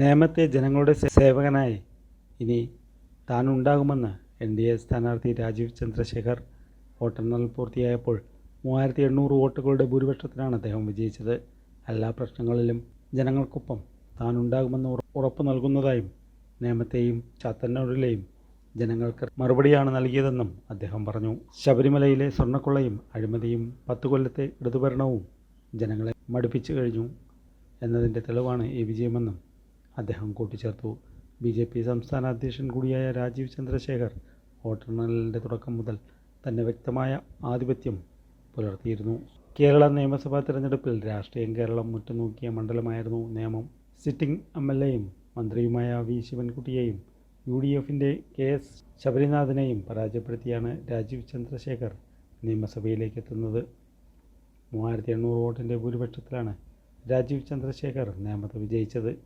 നേമത്തെ ജനങ്ങളുടെ സേവകനായി ഇനി താനുണ്ടാകുമെന്ന് NDA സ്ഥാനാർത്ഥി രാജീവ് ചന്ദ്രശേഖർ. വോട്ടെണ്ണൽ പൂർത്തിയായപ്പോൾ 3800 വോട്ടുകളുടെ ഭൂരിപക്ഷത്തിനാണ് അദ്ദേഹം വിജയിച്ചത്. എല്ലാ പ്രശ്നങ്ങളിലും ജനങ്ങൾക്കൊപ്പം താനുണ്ടാകുമെന്ന് ഉറപ്പ് നൽകുന്നതായും നേമത്തെയും ചാത്തന്നൂരിലെയും ജനങ്ങൾക്ക് മറുപടിയാണ് നൽകിയതെന്നും അദ്ദേഹം പറഞ്ഞു. ശബരിമലയിലെ സ്വർണ്ണക്കൊള്ളയും അഴിമതിയും 10 കൊല്ലത്തെ ഇടതുഭരണവും ജനങ്ങളെ മടുപ്പിച്ചു കഴിഞ്ഞു എന്നതിൻ്റെ തെളിവാണ് ഈ വിജയമെന്നും അദ്ദേഹം കൂട്ടിച്ചേർത്തു. BJP സംസ്ഥാന അധ്യക്ഷൻ കൂടിയായ രാജീവ് ചന്ദ്രശേഖർ വോട്ടെണ്ണലിൻ്റെ തുടക്കം മുതൽ തന്നെ വ്യക്തമായ ആധിപത്യം പുലർത്തിയിരുന്നു. കേരള നിയമസഭാ തെരഞ്ഞെടുപ്പിൽ രാഷ്ട്രീയം കേരളം ഉറ്റുനോക്കിയ മണ്ഡലമായിരുന്നു നേമം. സിറ്റിംഗ് MLAയും മന്ത്രിയുമായ V ശിവൻകുട്ടിയെയും UDFൻ്റെ KS ശബരിനാഥനെയും പരാജയപ്പെടുത്തിയാണ് രാജീവ് ചന്ദ്രശേഖർ നിയമസഭയിലേക്ക് എത്തുന്നത്. 3800 വോട്ടിൻ്റെ ഭൂരിപക്ഷത്തിലാണ് രാജീവ് ചന്ദ്രശേഖർ നേമത്ത് വിജയിച്ചത്.